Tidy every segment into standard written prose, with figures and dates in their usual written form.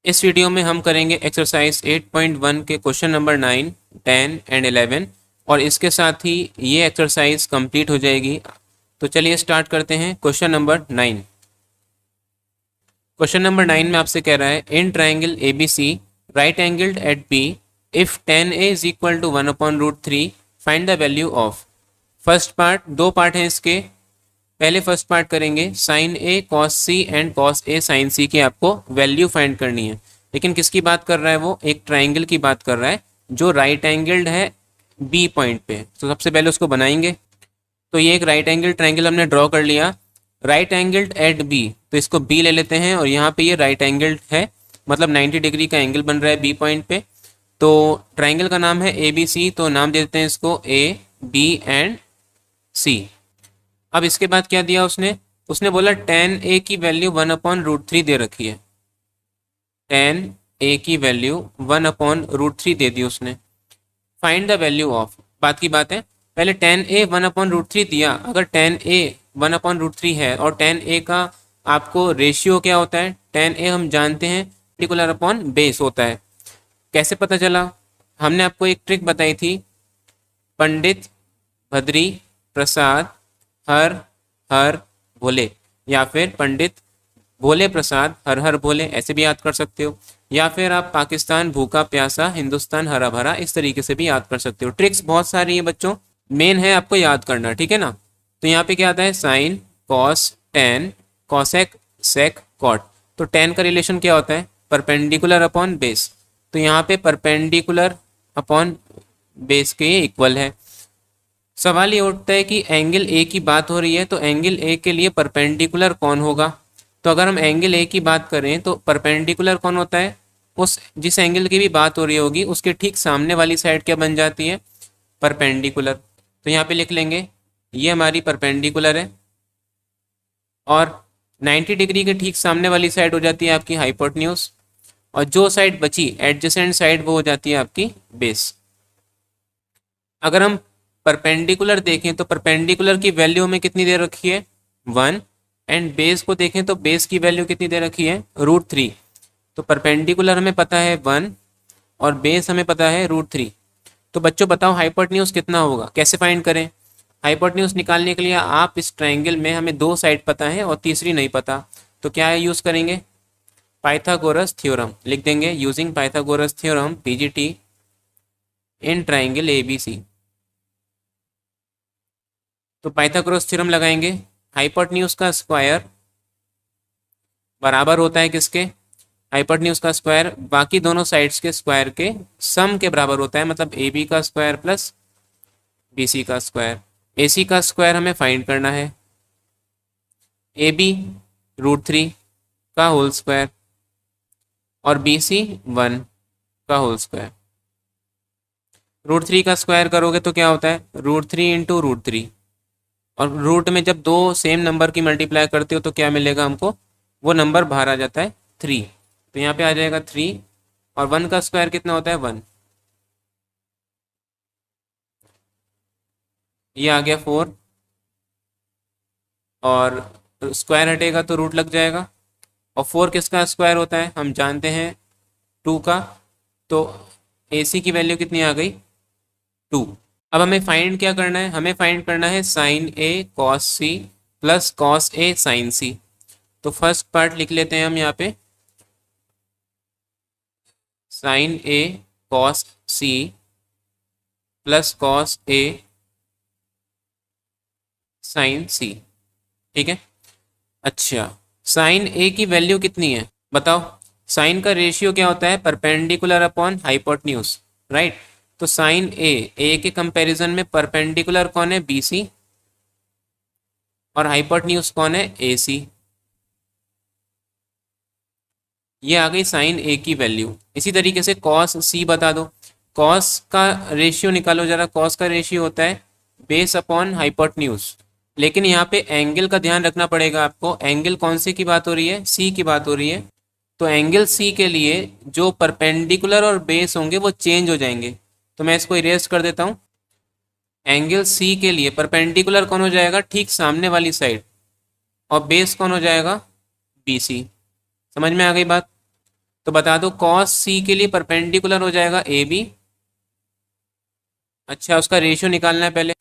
इस वीडियो में हम करेंगे एक्सरसाइज 8.1 के क्वेश्चन नंबर 9, 10 एंड 11 और इसके साथ ही ये एक्सरसाइज कंप्लीट हो जाएगी। तो चलिए स्टार्ट करते हैं। Question number 9। क्वेश्चन नंबर 9 में आपसे कह रहा है in triangle A B C right angled at B if 10a is equal to 1/√3 find the value of. First part, दो पार्ट हैं इसके। पहले फर्स्ट पार्ट करेंगे sine A cos C and cos A sine C की आपको value find करनी है। लेकिन किसकी बात कर रहा है वो? एक ट्राइंगल की बात कर रहा है जो राइट एंगल्ड है बी पॉइंट पे। तो सबसे पहले उसको बनाएंगे। तो ये एक राइट एंगल ट्राइंगल हमने ड्रॉ कर लिया, राइट एंगल्ड एट बी। तो इसको बी ले लेते हैं और यहाँ पे ये राइट एंगल्ड है, मतलब 90 डिग्री का एंगल बन रहा है बी पॉइंट पे। तो ट्राइंगल का नाम है ए बी सी, तो नाम दे देते हैं इसको ए बी एंड सी। अब इसके बाद क्या दिया उसने बोला 10a की वैल्यू 1/√3 दे रखी है। 10a की वैल्यू 1/√3 दे दी उसने। Find the value of. बात की बात है, पहले 10a 1/√3 दिया। अगर 10a 1/√3 है और 10a का आपको रेशियो क्या होता है? 10a हम जानते हैं पर्टिकुलर अपॉन बेस होता है। कैसे पता चला? हमने आपको एक ट्रिक बताई थी, पंडित भद्री प्रसाद हर हर भोले, या फिर पंडित भोले प्रसाद हर हर भोले, ऐसे भी याद कर सकते हो। या फिर आप पाकिस्तान भूखा प्यासा हिंदुस्तान हरा भरा, इस तरीके से भी याद कर सकते हो। ट्रिक्स बहुत सारी है बच्चों, मेन है आपको याद करना, ठीक है ना। तो यहाँ पे क्या आता है? Sine cos tan cosec sec cot. तो टेन का रिलेशन क्या होता है? Perpendicular upon base. तो यहाँ पे परपेंडिकुलर अपॉन बेस के इक्वल है। सवाल ये उठता है कि एंगल ए की बात हो रही है, तो एंगल ए के लिए परपेंडिकुलर कौन होगा? तो अगर हम एंगल ए की बात करें तो परपेंडिकुलर कौन होता है? उस जिस एंगल की भी बात हो रही होगी उसके ठीक सामने वाली साइड क्या बन जाती है? परपेंडिकुलर। तो यहाँ पे लिख लेंगे ये हमारी परपेंडिकुलर है और 90 डिग्री के ठीक सामने वाली साइड हो जाती है आपकी हाइपोटेन्यूज, और जो साइड बची एडजेसेंट साइड वो हो जाती है आपकी बेस। अगर हम परपेंडिकुलर देखें तो परपेंडिकुलर की वैल्यू हमें कितनी दे रखी है? 1। एंड बेस को देखें तो बेस की वैल्यू कितनी दे रखी है? √3। तो परपेंडिकुलर हमें पता है 1 और बेस हमें पता है √3। तो बच्चों बताओ हाइपोटेन्यूज कितना होगा? कैसे फाइंड करें? हाइपोटेन्यूज निकालने के लिए आप इस ट्राइंगल में हमें दो साइड पता है और तीसरी नहीं पता, तो क्या यूज़ करेंगे? पाइथागोरस थ्योरम लिख देंगे। Using Pythagoras theorem PGT in triangle ABC. तो पाइथागोरस थ्योरम लगाएंगे। हाइपोटेन्यूज का स्क्वायर बराबर होता है किसके? हाइपोटेन्यूज का स्क्वायर बाकी दोनों साइड्स के स्क्वायर के सम के बराबर होता है, मतलब ए बी का स्क्वायर प्लस बी सी का स्क्वायर। ए सी का स्क्वायर हमें फाइंड करना है, ए बी √3 का होल स्क्वायर और बी सी 1 का होल स्क्वायर। √3 का स्क्वायर करोगे तो क्या होता है? √3 इंटू √3, और रूट में जब दो सेम नंबर की मल्टीप्लाई करते हो तो क्या मिलेगा हमको? वो नंबर बाहर आ जाता है 3। तो यहाँ पे आ जाएगा 3, और 1 का स्क्वायर कितना होता है? 1। ये आ गया 4, और स्क्वायर हटेगा तो रूट लग जाएगा। और 4 किसका स्क्वायर होता है? हम जानते हैं 2 का। तो ए सी की वैल्यू कितनी आ गई? 2। अब हमें फाइंड क्या करना है? हमें फाइंड करना है sign A cos C plus cos A sine सी। तो फर्स्ट पार्ट लिख लेते हैं हम यहाँ पे, sign A cos C plus cos A sine सी, ठीक है। अच्छा, साइन ए की वैल्यू कितनी है बताओ? साइन का रेशियो क्या होता है? Perpendicular upon hypotenuse, right. तो साइन ए के कंपैरिजन में परपेंडिकुलर कौन है? बी सी, और हाइपोटेन्यूज कौन है? ए सी। ये आ गई साइन ए की वैल्यू। इसी तरीके से कॉस सी बता दो। कॉस का रेशियो निकालो जरा। कॉस का रेशियो होता है बेस अपॉन हाइपोटेन्यूज, लेकिन यहाँ पे एंगल का ध्यान रखना पड़ेगा आपको। एंगल कौन से की बात हो रही है? सी की बात हो रही है। तो एंगल सी के लिए जो परपेंडिकुलर और बेस होंगे वो चेंज हो जाएंगे। तो मैं इसको इरेज कर देता हूँ। एंगल सी के लिए परपेंडिकुलर कौन हो जाएगा? ठीक सामने वाली साइड, और बेस कौन हो जाएगा? B C. समझ में आ गई बात? तो बता दो कॉस सी के लिए परपेंडिकुलर हो जाएगा ए बी। अच्छा, उसका रेशियो निकालना है पहले।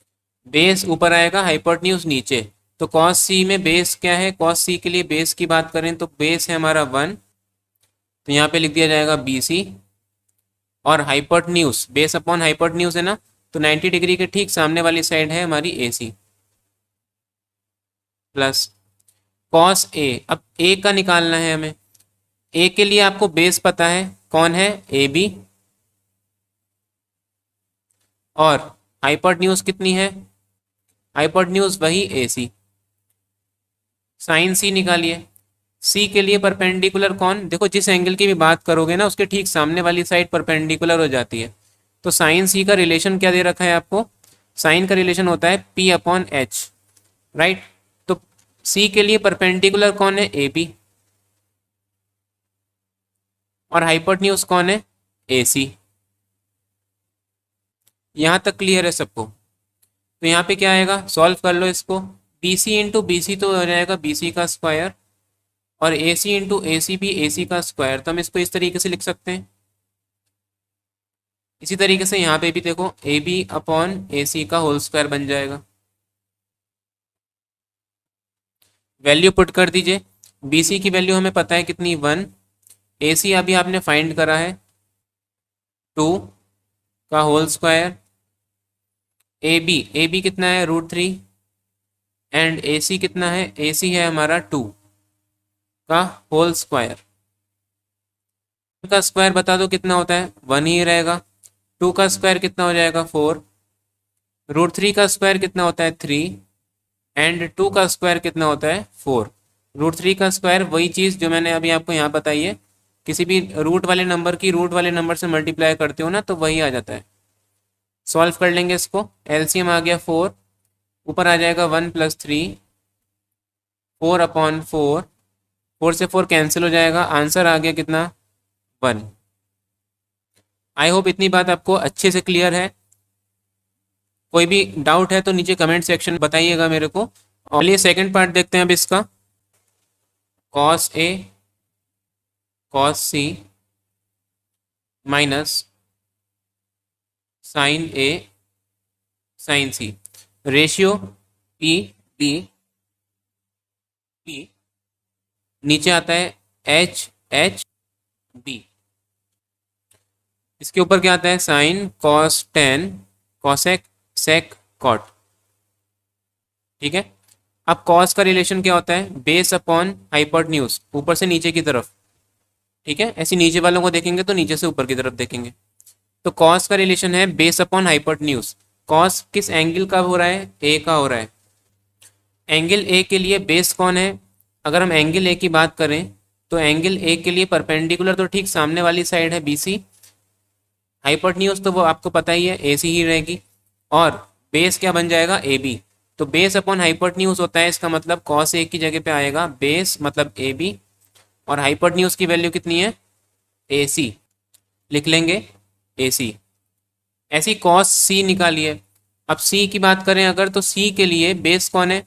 बेस ऊपर आएगा, हाइपोटेन्यूज नीचे। तो कॉस सी में बेस क्या है, कॉस सी के लिए बेस की बात करें तो बेस है हमारा 1, तो यहाँ पे लिख दिया जाएगा बी सी। और हाइपोटेन्यूज बेस अपॉन हाइपोटेन्यूज है ना, तो 90 डिग्री के ठीक सामने वाली साइड है हमारी ए सी प्लस कॉस ए। अब ए का निकालना है हमें। ए के लिए आपको बेस पता है, कौन है, ए बी। और हाइपोटेन्यूज कितनी है, हाइपोटेन्यूज वही ए सी। साइन सी निकालिए। सी के लिए परपेंडिकुलर कौन, देखो जिस एंगल की भी बात करोगे ना उसके ठीक सामने वाली साइड परपेंडिकुलर हो जाती है। तो साइन सी का रिलेशन क्या दे रखा है आपको, साइन का रिलेशन होता है पी अपॉन एच, राइट। तो सी के लिए परपेंडिकुलर कौन है, ए बी। और हाइपोटेन्यूज कौन है, ए सी। यहां तक क्लियर है सबको। तो यहाँ पे क्या आएगा, सॉल्व कर लो इसको। B C into B C तो हो जाएगा बी सी का स्क्वायर, और ए सी इंटू ए सी भी ए सी का स्क्वायर। तो हम इसको इस तरीके से लिख सकते हैं। इसी तरीके से यहाँ पे भी देखो A B upon A C का होल स्क्वायर बन जाएगा। वैल्यू पुट कर दीजिए। बी सी की वैल्यू हमें पता है कितनी, 1। ए सी अभी आपने फाइंड करा है 2 का होल स्क्वायर। ए बी कितना है, √3। एंड ए सी कितना है, ए सी है हमारा 2 का होल स्क्वायर। का स्क्वायर बता दो कितना होता है, 1 ही रहेगा। 2 का स्क्वायर कितना हो जाएगा, 4। √3 का स्क्वायर कितना होता है, 3। एंड 2 का स्क्वायर कितना होता है, 4। √3 का स्क्वायर वही चीज़ जो मैंने अभी आपको यहाँ बताई है, किसी भी रूट वाले नंबर की रूट वाले नंबर से मल्टीप्लाई करते हो ना तो वही आ जाता है। सॉल्व कर लेंगे इसको। एलसीएम आ गया 4, ऊपर आ जाएगा 1 + 3, 4 अपॉन 4। 4 से 4 कैंसिल हो जाएगा, आंसर आ गया कितना, 1। आई होप इतनी बात आपको अच्छे से क्लियर है। कोई भी डाउट है तो नीचे कमेंट सेक्शन में बताइएगा मेरे को। और ये सेकंड पार्ट देखते हैं अब इसका। Cos A cos C minus sign A sine C, ratio P B P, नीचे आता है एच एच बी। इसके ऊपर क्या आता है, sine cos tan cosec sec cot. ठीक है। अब कॉस का रिलेशन क्या होता है, बेस अपॉन हाइपोटेन्यूज, ऊपर से नीचे की तरफ। ठीक है, ऐसे नीचे वालों को देखेंगे तो नीचे से ऊपर की तरफ देखेंगे। तो कॉस का रिलेशन है बेस अपॉन हाइपोटेन्यूज। कॉस किस एंगल का हो रहा है, ए का हो रहा है। एंगल ए के लिए बेस कौन है, अगर हम एंगल ए की बात करें तो एंगल ए के लिए परपेंडिकुलर तो ठीक सामने वाली साइड है बी सी। हाइपोटेन्यूज तो वो आपको पता ही है, ए सी ही रहेगी। और बेस क्या बन जाएगा, ए बी। तो बेस अपॉन हाइपोटेन्यूज होता है, इसका मतलब कॉस ए की जगह पे आएगा बेस मतलब ए बी, और हाइपोटेन्यूज की वैल्यू कितनी है, ए सी। लिख लेंगे ए सी। ऐसी कॉस सी निकालिए। अब सी की बात करें अगर, तो सी के लिए बेस कौन है,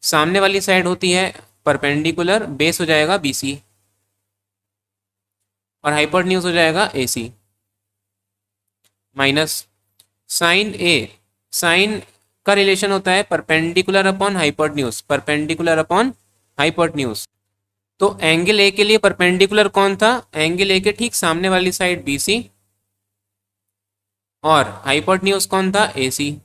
सामने वाली साइड होती है परपेंडिकुलर, बेस हो जाएगा बी सी, और हाइपोटेन्यूज हो जाएगा ए सी। माइनस साइन ए, साइन का रिलेशन होता है perpendicular upon hypotenuse, perpendicular upon hypotenuse. तो एंगल ए के लिए परपेंडिकुलर कौन था, एंगल ए के ठीक सामने वाली साइड बी सी, और हाइपोटेन्यूज कौन था, ए सी।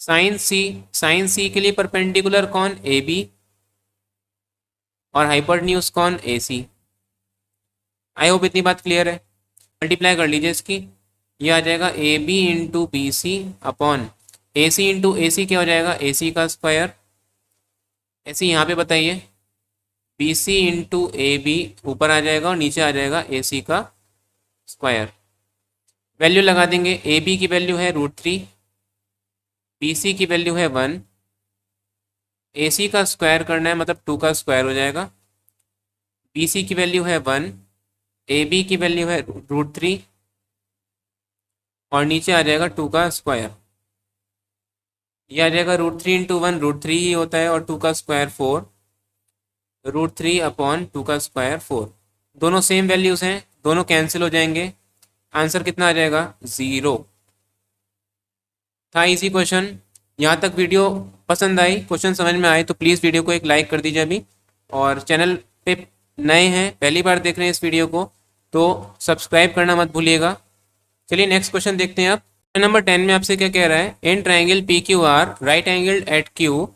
साइन सी, साइन सी के लिए परपेंडिकुलर कौन, ए बी, और हाइपोटेन्यूज कौन, ए सी। आई होप इतनी बात क्लियर है। मल्टीप्लाई कर लीजिए इसकी, ये आ जाएगा A B into B C upon A C into A C क्या हो जाएगा, ए सी का स्क्वायर। ऐसे यहाँ पे बताइए, B C into A B ऊपर आ जाएगा और नीचे आ जाएगा ए सी का स्क्वायर। वैल्यू लगा देंगे, ए बी की वैल्यू है √3, बी सी की वैल्यू है 1, ए सी का स्क्वायर करना है मतलब 2 का स्क्वायर हो जाएगा। बी सी की वैल्यू है 1, ए बी की वैल्यू है √3, और नीचे आ जाएगा 2 का स्क्वायर। ये आ जाएगा √3 इंटू 1 √3 ही होता है, और 2 का स्क्वायर 4, √3 अपॉन 2 का स्क्वायर 4। दोनों सेम वैल्यूज हैं, दोनों कैंसिल हो जाएंगे, आंसर कितना आ जाएगा 0। था इजी क्वेश्चन। यहाँ तक वीडियो पसंद आई, क्वेश्चन समझ में आए तो प्लीज़ वीडियो को एक लाइक कर दीजिए अभी, और चैनल पे नए हैं, पहली बार देख रहे हैं इस वीडियो को, तो सब्सक्राइब करना मत भूलिएगा। चलिए नेक्स्ट क्वेश्चन देखते हैं आप। नंबर 10 में आपसे क्या कह रहा है, in triangle P Q R right angle at Q,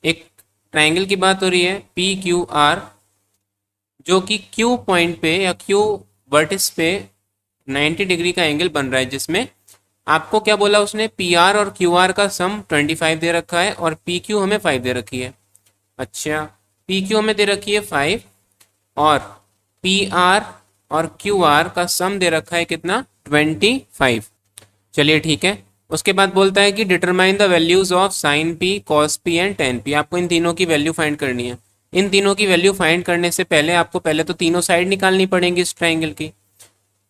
एक ट्राइंगल की बात हो रही है पी क्यू आर, जो कि क्यू पॉइंट पे या क्यू वर्टिस पे 90 डिग्री का एंगल बन रहा है, जिसमें आपको क्या बोला उसने, पी आर और क्यू आर का सम 25 दे रखा है और पी क्यू हमें 5 दे रखी है। अच्छा, पी क्यू हमें दे रखी है 5 और पी आर और क्यू आर का सम दे रखा है कितना, 25। चलिए ठीक है। उसके बाद बोलता है कि determine the values of sine P, cos P and tan P. आपको इन तीनों की वैल्यू फाइंड करनी है। इन तीनों की वैल्यू फाइंड करने से पहले आपको पहले तो तीनों साइड निकालनी पड़ेंगी इस ट्राइंगल की।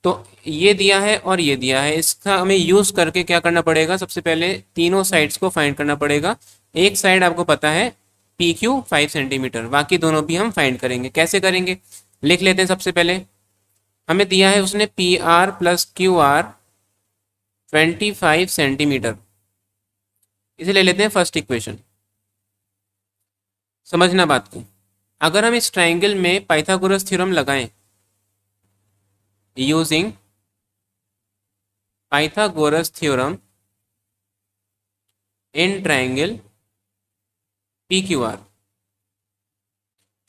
तो ये दिया है और ये दिया है, इसका हमें यूज करके क्या करना पड़ेगा, सबसे पहले तीनों साइड्स को फाइंड करना पड़ेगा। एक साइड आपको पता है पी क्यू 5 सेंटीमीटर, बाकी दोनों भी हम फाइंड करेंगे। कैसे करेंगे, लिख लेते हैं। सबसे पहले हमें दिया है उसने P R plus Q are 25 centimetre, इसे ले लेते हैं फर्स्ट इक्वेशन। समझना बात को, अगर हम इस ट्राइंगल में पाइथागोरस थ्योरम लगाएं using Pythagoras theorem in triangle P Q are,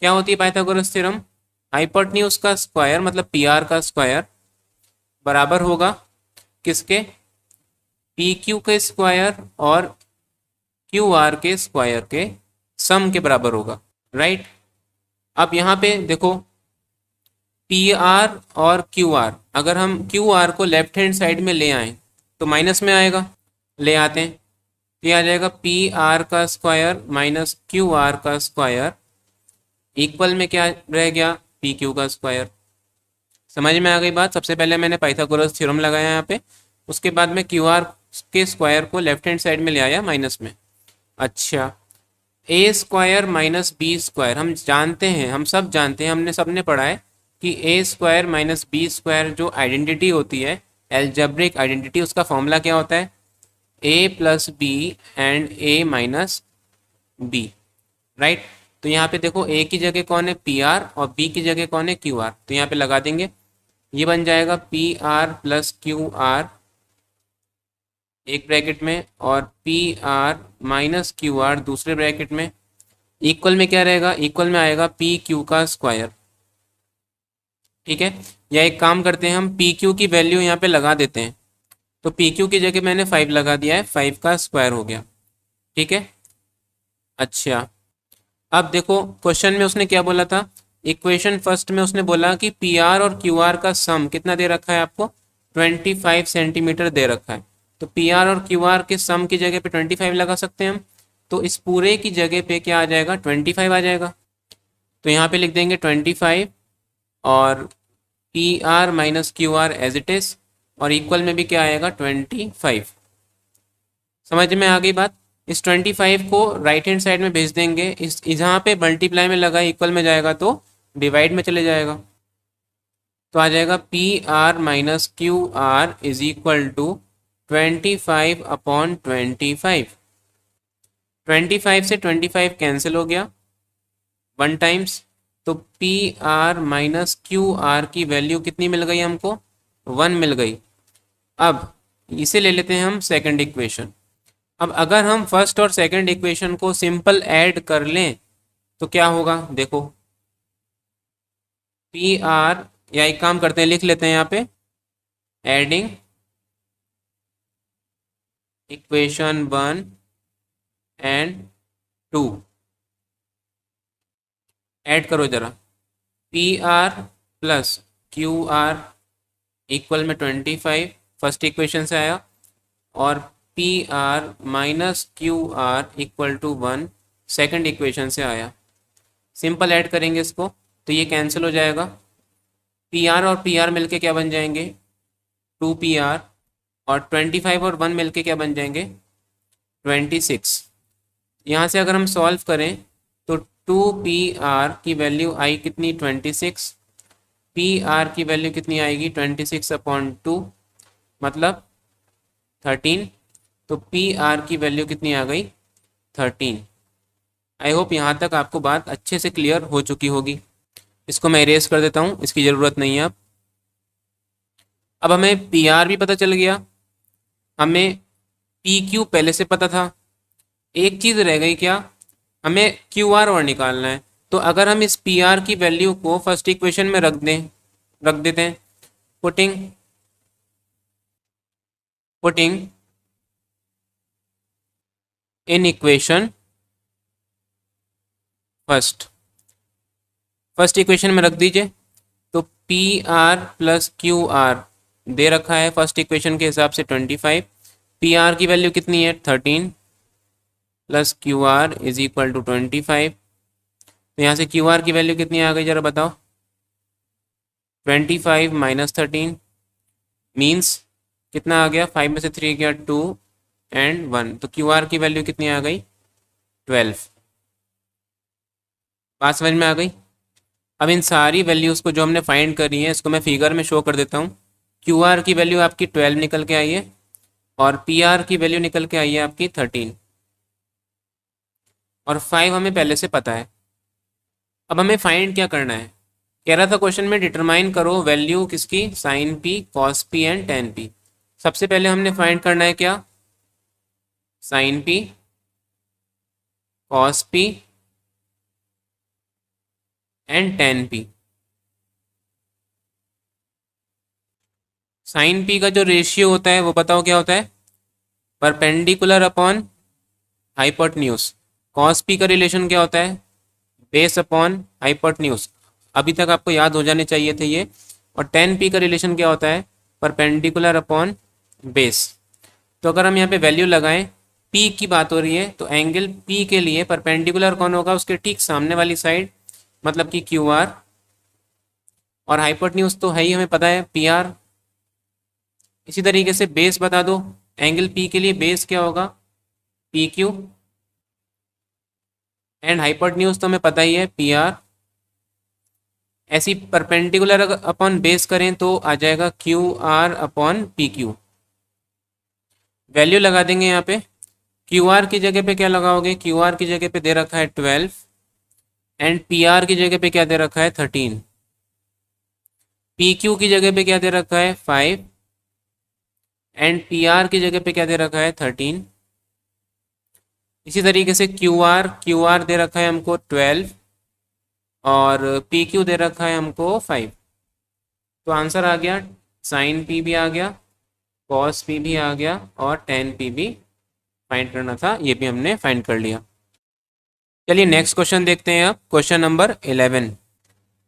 क्या होती है पाइथागोरस थ्योरम, हाइपोटेन्यूज का स्क्वायर मतलब पी आर का स्क्वायर बराबर होगा किसके, पी क्यू के स्क्वायर और क्यू आर के स्क्वायर के सम के बराबर होगा, राइट। अब यहाँ पे देखो पी आर और क्यू आर, अगर हम क्यू आर को लेफ्ट हैंड साइड में ले आए तो माइनस में आएगा, ले आते हैं, ये आ जाएगा पी आर का स्क्वायर माइनस क्यू आर का स्क्वायर इक्वल में क्या रह गया, पी क्यू का स्क्वायर। समझ में आ गई बात। सबसे पहले मैंने पाइथागोरस थ्योरम लगाया यहाँ पे, उसके बाद में क्यू आर के स्क्वायर को लेफ्ट हैंड साइड में ले आया माइनस में। अच्छा, ए स्क्वायर माइनस बी स्क्वायर, हम जानते हैं, हम सब जानते हैं, हमने सबने पढ़ा है कि A square minus B square जो आइडेंटिटी होती है, एल्जेब्रिक आइडेंटिटी, उसका फॉर्मूला क्या होता है, A plus B and A minus B, right. तो यहाँ पे देखो ए की जगह कौन है, पी आर, और बी की जगह कौन है, क्यू आर। तो यहाँ पे लगा देंगे, ये बन जाएगा P R plus Q are एक ब्रैकेट में और P R minus Q are दूसरे ब्रैकेट में, इक्वल में क्या रहेगा, इक्वल में आएगा पी क्यू का स्क्वायर, ठीक है। या एक काम करते हैं, हम पी क्यू की वैल्यू यहाँ पे लगा देते हैं, तो पी क्यू की जगह मैंने 5 लगा दिया है, 5 का स्क्वायर हो गया, ठीक है। अच्छा, अब देखो क्वेश्चन में उसने क्या बोला था, इक्वेशन फर्स्ट में उसने बोला कि पी आर और क्यू आर का सम कितना दे रखा है आपको, 25 सेंटीमीटर दे रखा है। तो पी आर और क्यू आर के सम की जगह पे 25 लगा सकते हैं हम, तो इस पूरे की जगह पे क्या आ जाएगा, 25 आ जाएगा। तो यहाँ पे लिख देंगे 25 और P R minus Q R as it is, और इक्वल में भी क्या आएगा 25। समझ में आ गई बात। इस 25 को राइट हैंड साइड में भेज देंगे, इस यहाँ पे मल्टीप्लाई में लगा इक्वल में जाएगा तो डिवाइड में चले जाएगा, तो आ जाएगा P R minus Q R is equal to 25 upon 25। 25 से 25 कैंसिल हो गया 1 टाइम्स, तो P R minus Q are की वैल्यू कितनी मिल गई हमको, 1 मिल गई। अब इसे ले लेते हैं हम सेकंड इक्वेशन। अब अगर हम फर्स्ट और सेकंड इक्वेशन को सिंपल ऐड कर लें तो क्या होगा, देखो पी आर, या एक काम करते हैं लिख लेते हैं यहाँ पे, एडिंग इक्वेशन 1 एंड 2, ऐड करो जरा, P R plus Q R equal में 25 फर्स्ट इक्वेशन से आया, और P R minus Q R equal to 1 second equation से आया। सिंपल ऐड करेंगे इसको तो ये कैंसिल हो जाएगा, पी आर और पी आर मिलके क्या बन जाएंगे, 2 पी आर, और 25 और 1 मिलके क्या बन जाएंगे, 26। यहाँ से अगर हम सॉल्व करें तो 2 पी आर की वैल्यू आई कितनी, 26, पी आर की वैल्यू कितनी आएगी 26/2 मतलब 13। तो पी आर की वैल्यू कितनी आ गई 13। आई होप यहाँ तक आपको बात अच्छे से क्लियर हो चुकी होगी। इसको मैं इरेज कर देता हूँ, इसकी ज़रूरत नहीं है अब हमें पी आर भी पता चल गया, हमें पी क्यू पहले से पता था। एक चीज़ रह गई क्या, हमें क्यू आर और निकालना है। तो अगर हम इस पी आर की वैल्यू को फर्स्ट इक्वेशन में रख देते हैं, putting putting in equation first equation में रख दीजिए। तो P R plus Q R दे रखा है फर्स्ट इक्वेशन के हिसाब से 25। पी आर की वैल्यू कितनी है 13 plus Q R is equal to 25। तो यहाँ से क्यू आर की वैल्यू कितनी आ गई जरा बताओ, 25 माइनस 13 मीन्स कितना आ गया, 5 में से 3 गया 2 एंड 1। तो क्यू आर की वैल्यू कितनी आ गई 12। बात समझ में आ गई। अब इन सारी वैल्यूज़ को जो हमने फाइंड करी है इसको मैं फिगर में शो कर देता हूँ। क्यू आर की वैल्यू आपकी 12 निकल के आई है और पी आर की वैल्यू निकल के आई है आपकी 13 और 5 हमें पहले से पता है। अब हमें फाइंड क्या करना है, कह रहा था क्वेश्चन में डिटरमाइन करो वैल्यू किसकी, sine P cos P and tan P. सबसे पहले हमने फाइंड करना है क्या, sine P cos P and tan P. Sine P का जो रेशियो होता है वो बताओ क्या होता है, perpendicular upon hypotenuse. Cos P का रिलेशन क्या होता है, बेस अपॉन हाइपोटेन्यूज। अभी तक आपको याद हो जाने चाहिए थे ये। और टेन पी का रिलेशन क्या होता है, परपेंडिकुलर अपॉन बेस। तो अगर हम यहाँ पे वैल्यू लगाएं, पी की बात हो रही है तो एंगल पी के लिए परपेंडिकुलर कौन होगा, उसके ठीक सामने वाली साइड मतलब कि क्यू आर, और हाइपोटेन्यूज तो है ही हमें पता है पी आर। इसी तरीके से बेस बता दो, एंगल पी के लिए बेस क्या होगा पी क्यू, एंड हाइपोटेन्यूज तो हमें पता ही है पी आर। ऐसी परपेंडिकुलर अपॉन बेस करें तो आ जाएगा Q R upon P Q. Value लगा देंगे यहाँ पे, क्यू आर की जगह पे क्या लगाओगे, क्यू आर की जगह पे दे रखा है 12 एंड पी आर की जगह पे क्या दे रखा है 13। पी क्यू की जगह पे क्या दे रखा है 5 एंड पी आर की जगह पे क्या दे रखा है 13। इसी तरीके से क्यू आर दे रखा है हमको 12 और पी क्यू दे रखा है हमको 5। तो आंसर आ गया, साइन पी भी आ गया, कॉस पी भी आ गया और टेन पी भी फाइंड करना था, ये भी हमने फाइंड कर लिया। चलिए नेक्स्ट क्वेश्चन देखते हैं। आप क्वेश्चन नंबर 11।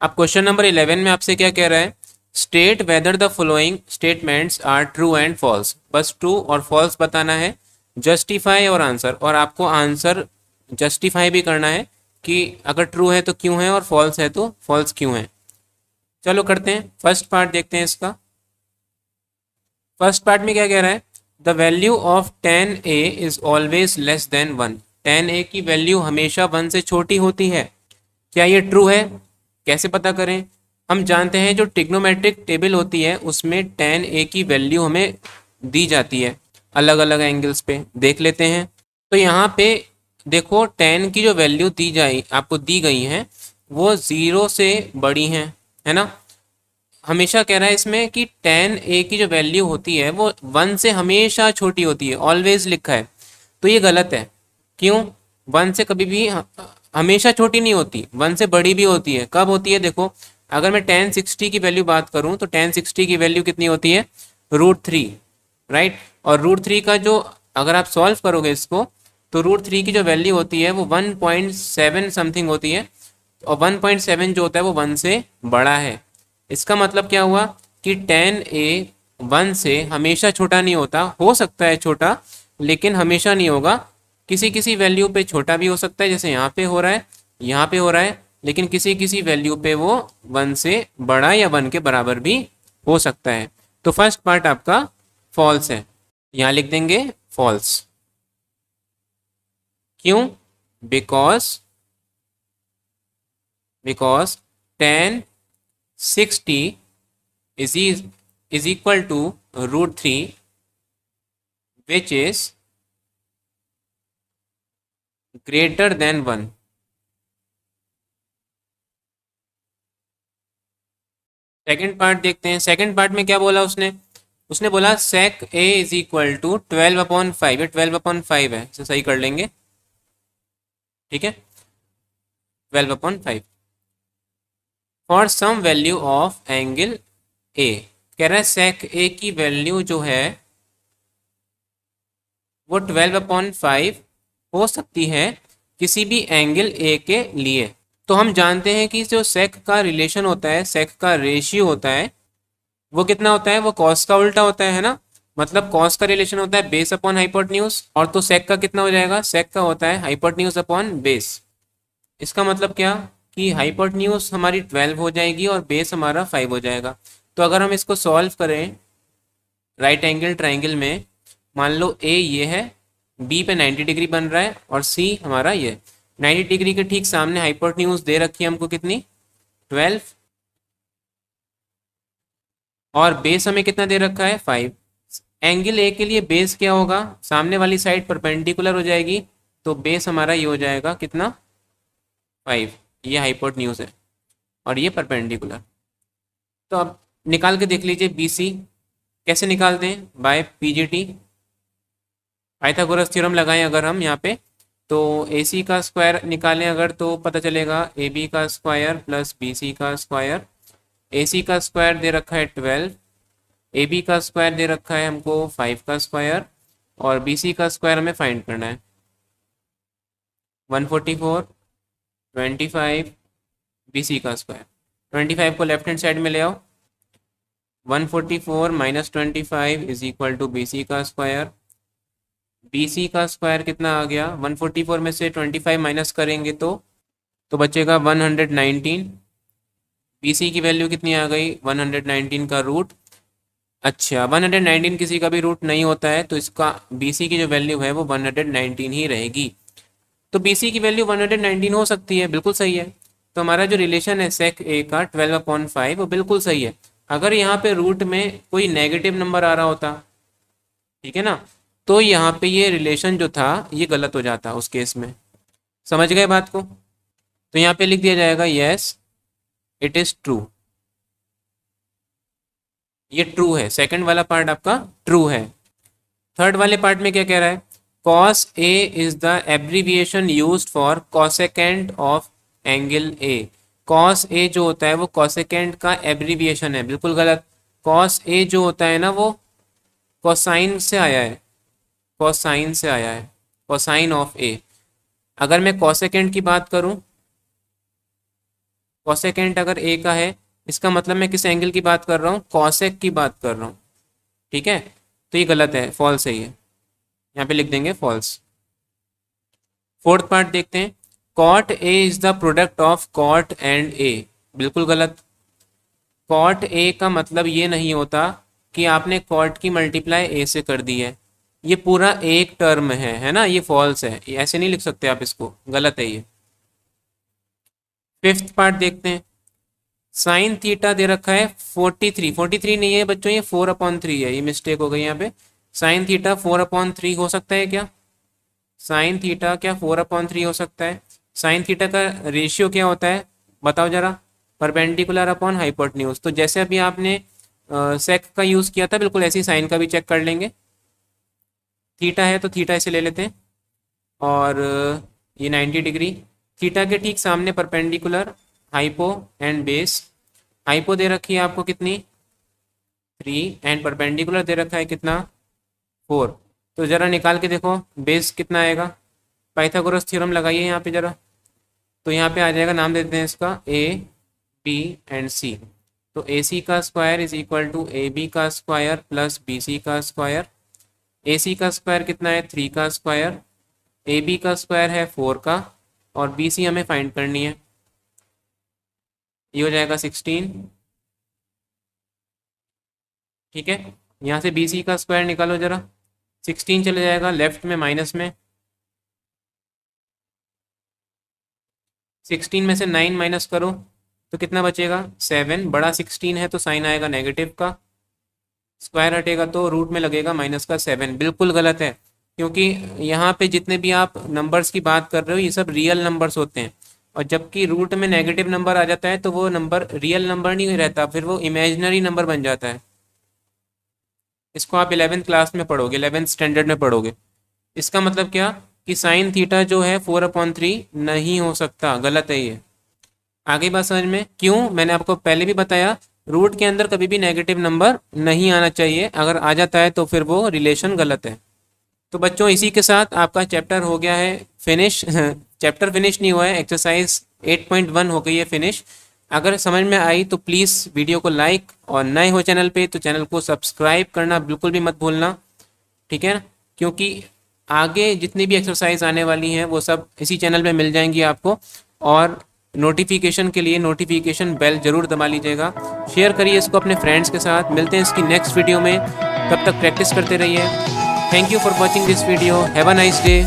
अब क्वेश्चन नंबर 11 में आपसे क्या कह रहा है, state whether the following statements are true and false. बस ट्रू और फॉल्स बताना है, जस्टिफाई और आंसर। और आपको आंसर जस्टिफाई भी करना है कि अगर ट्रू है तो क्यों है और फॉल्स है तो फॉल्स क्यों है। चलो करते हैं, फर्स्ट पार्ट देखते हैं इसका। फर्स्ट पार्ट में क्या कह रहा है, the value of 10a is always less than 1। 10a की वैल्यू हमेशा 1 से छोटी होती है। क्या ये ट्रू है, कैसे पता करें। हम जानते हैं जो ट्रिग्नोमेट्रिक टेबल होती है उसमें 10a की वैल्यू हमें दी जाती है अलग अलग एंगल्स पे, देख लेते हैं। तो यहाँ पे देखो 10 की जो वैल्यू आपको दी गई है वो 0 से बड़ी है ना। हमेशा कह रहा है इसमें कि 10a की जो वैल्यू होती है वो 1 से हमेशा छोटी होती है, ऑलवेज लिखा है। तो ये गलत है। क्यों, 1 से कभी भी हमेशा छोटी नहीं होती, 1 से बड़ी भी होती है। कब होती है देखो, अगर मैं 1060 की वैल्यू बात करूं तो 1060 की वैल्यू कितनी होती है √3, राइट। और √3 का जो अगर आप सॉल्व करोगे इसको तो √3 की जो वैल्यू होती है वो 1.7 समथिंग होती है, और 1.7 जो होता है वो 1 से बड़ा है। इसका मतलब क्या हुआ कि 10a 1 से हमेशा छोटा नहीं होता, हो सकता है छोटा लेकिन हमेशा नहीं होगा। किसी किसी वैल्यू पे छोटा भी हो सकता है, जैसे यहाँ पे हो रहा है, यहाँ पे हो रहा है, लेकिन किसी किसी वैल्यू पे वो 1 से बड़ा या 1 के बराबर भी हो सकता है। तो फर्स्ट पार्ट आपका फॉल्स है, यहाँ लिख देंगे फॉल्स। क्यों, because 10 60 is equal to root 3 which is greater than 1। Second part देखते हैं। सेकेंड पार्ट में क्या बोला उसने? उसने बोला sec a is equal to 12/5। ये 12/5 है, इसे सही कर लेंगे, ठीक है, 12/5 for some value of angle A. कह रहा है sec a की वैल्यू जो है वो 12/5 हो सकती है किसी भी एंगल ए के लिए। तो हम जानते हैं कि जो सेक का रिलेशन होता है, सेक का रेशियो होता है, वो कितना होता है? वो कॉस का उल्टा होता है ना। मतलब कॉस का रिलेशन होता है बेस अपॉन हाइपोटेन्यूज, और तो सेक का कितना हो जाएगा? सेक का होता है हाइपोटेन्यूज अपॉन बेस। इसका मतलब क्या कि हाइपोटेन्यूज हमारी 12 हो जाएगी और बेस हमारा 5 हो जाएगा। तो अगर हम इसको सॉल्व करें राइट एंगल ट्राइंगल में, मान लो ए ये है, बी पे 90 डिग्री बन रहा है और सी हमारा ये 90 डिग्री के ठीक सामने हाइपोटेन्यूज दे रखी है हमको कितनी? 12, और बेस हमें कितना दे रखा है? 5। एंगल ए के लिए बेस क्या होगा? सामने वाली साइड परपेंडिकुलर हो जाएगी, तो बेस हमारा ये हो जाएगा कितना? 5। ये हाइपोटेन्यूज है और ये परपेंडिकुलर। तो अब निकाल के देख लीजिए बी सी। कैसे निकालते हैं? बाय पीजीटी, पाइथागोरस थ्योरम लगाएं अगर हम यहाँ पे, तो ए सी का स्क्वायर निकालें अगर, तो पता चलेगा ए बी का स्क्वायर प्लस बी सी का स्क्वायर। ए सी का स्क्वायर दे रखा है 12, ए बी का स्क्वायर दे रखा है हमको 5 का स्क्वायर, और बी सी का स्क्वायर हमें फाइंड करना है। 144, 25, बी सी का स्क्वायर। 25 को लेफ्ट हैंड साइड में ले आओ। 144 minus 25 is equal to B C का स्क्वायर। बी सी का स्क्वायर कितना आ गया? 144 में से 25 माइनस करेंगे तो बचेगा 119। बी सी की वैल्यू कितनी आ गई? 119 का रूट। अच्छा, 119 किसी का भी रूट नहीं होता है, तो इसका बी सी की जो वैल्यू है वो 119 ही रहेगी। तो बी सी की वैल्यू 119 हो सकती है, बिल्कुल सही है। तो हमारा जो रिलेशन है सेक ए का 12/5 वो बिल्कुल सही है। अगर यहाँ पे रूट में कोई नेगेटिव नंबर आ रहा होता, ठीक है ना, तो यहाँ पे ये रिलेशन जो था ये गलत हो जाता उस केस में। समझ गए बात को? तो यहाँ पे लिख दिया जाएगा यस इट इज ट्रू। ये ट्रू है, सेकंड वाला पार्ट आपका ट्रू है। थर्ड वाले पार्ट में क्या कह रहा है? cos A is the abbreviation used for cosecant of angle A। cos A जो होता है वो कॉसेकेंट का एब्रीविएशन है, बिल्कुल गलत। cos A जो होता है ना वो कोसाइन से आया है, कोसाइन से आया है, कोसाइन ऑफ A। अगर मैं कॉसेकेंट की बात करूं, कॉसेकेंट अगर ए का है, इसका मतलब मैं किस एंगल की बात कर रहा हूँ? कॉसेक की बात कर रहा हूँ, ठीक है। तो ये गलत है, फॉल्स है, ये यहाँ पे लिख देंगे फॉल्स। फोर्थ पार्ट देखते हैं। Cot A is the product of cot and A, बिल्कुल गलत। कॉट ए का मतलब ये नहीं होता कि आपने कॉट की मल्टीप्लाई ए से कर दी है, ये पूरा एक टर्म है ना, ये फॉल्स है, ऐसे नहीं लिख सकते आप इसको, गलत है ये। फिफ्थ पार्ट देखते हैं। साइन थीटा दे रखा है 43, 43 नहीं है बच्चों, ये 4/3 है, ये मिस्टेक हो गई यहाँ पे। साइन थीटा 4/3 हो सकता है क्या? साइन थीटा क्या 4/3 हो सकता है? साइन थीटा का रेशियो क्या होता है बताओ जरा? Perpendicular upon hypotenuse. तो जैसे अभी आपने सेक का यूज किया था, बिल्कुल ऐसे ही साइन का भी चेक कर लेंगे। थीटा है तो थीटा इसे ले लेते हैं, और ये 90 डिग्री। थीटा के ठीक सामने perpendicular hypo and base. Hypo दे रखी है आपको कितनी? 3, एंड परपेंडिकुलर दे रखा है कितना? 4। तो जरा निकाल के देखो बेस कितना आएगा। पाइथागोरस थ्योरम लगाइए यहाँ पे जरा। तो यहाँ पे आ जाएगा, नाम देते हैं इसका ए बी एंड सी। तो ए सी का square is equal to A B का स्क्वायर प्लस बी सी का स्क्वायर। ए सी का स्क्वायर कितना है? 3 का स्क्वायर। ए बी का स्क्वायर है 4 का, और बी सी हमें फाइंड करनी है। ये हो जाएगा 16, ठीक है। यहाँ से बी सी का स्क्वायर निकालो जरा, 16 चले जाएगा लेफ्ट में माइनस में। 16 में से 9 माइनस करो, तो कितना बचेगा 7, बड़ा 16 है तो साइन आएगा नेगेटिव का, स्क्वायर हटेगा तो रूट में लगेगा माइनस का 7। बिल्कुल गलत है, क्योंकि यहाँ पे जितने भी आप नंबर्स की बात कर रहे हो ये सब रियल नंबर्स होते हैं, और जबकि रूट में नेगेटिव नंबर आ जाता है तो वो नंबर रियल नंबर नहीं रहता, फिर वो इमेजिनरी नंबर बन जाता है। इसको आप 11th क्लास में पढ़ोगे, 11th स्टैंडर्ड में पढ़ोगे। इसका मतलब क्या कि साइन थीटा जो है 4/3 नहीं हो सकता, गलत है ये। आगे बात समझ में? क्यों? मैंने आपको पहले भी बताया, रूट के अंदर कभी भी नेगेटिव नंबर नहीं आना चाहिए, अगर आ जाता है तो फिर वो रिलेशन गलत है। तो बच्चों इसी के साथ आपका चैप्टर हो गया है फिनिश। चैप्टर फिनिश नहीं हुआ है, एक्सरसाइज 8.1 हो गई है फिनिश। अगर समझ में आई तो प्लीज़ वीडियो को लाइक, और नए हो चैनल पे तो चैनल को सब्सक्राइब करना बिल्कुल भी मत भूलना, ठीक है ना? क्योंकि आगे जितनी भी एक्सरसाइज आने वाली हैं वो सब इसी चैनल पे मिल जाएंगी आपको। और नोटिफिकेशन के लिए नोटिफिकेशन बेल जरूर दबा लीजिएगा, शेयर करिए इसको अपने फ्रेंड्स के साथ। मिलते हैं इसकी नेक्स्ट वीडियो में, तब तक प्रैक्टिस करते रहिए। Thank you for watching this video, have a nice day.